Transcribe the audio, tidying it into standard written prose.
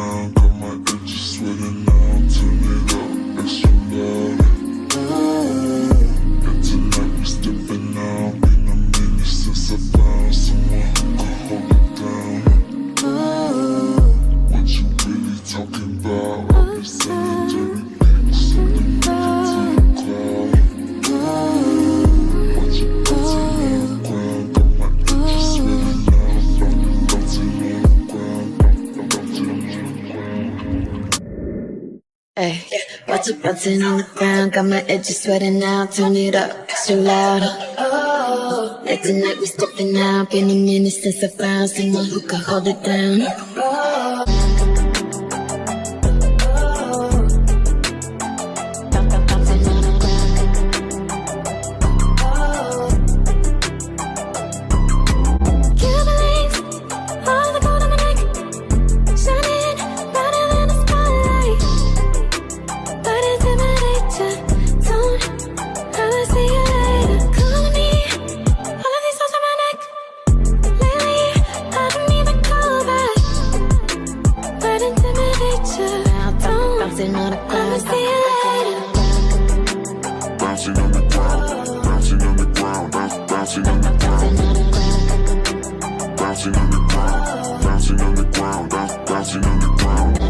ground, got my edges sweating now. Turn it up extra loud. And tonight we stepping out. Been a minute since I found someone who could hold it down. What you really talking about? I've been saying dirty things, sending music to the cloud. What you bouncing on the ground, got my edges sweating now. Bouncing on the ground, bouncing on the ground. Ay, watch it bouncing on the ground, got my edges sweating now. Turn it up extra loud. Like tonight we stepping out. Been a minute since I found someone who could hold it down. Bouncing on the ground. Can't believe all the gold on my neck, shining brighter than the spotlight. But intimidate ya, don't ever see you later. Calling me, all of these songs on my neck. Lately, I don't even call back. But intimidate ya, don't bouncing on the ground. Ever see you later. Bouncing on the ground, bouncing on the ground, bouncing on the ground. Bouncing on the ground, bouncing on the ground, bouncing on the ground.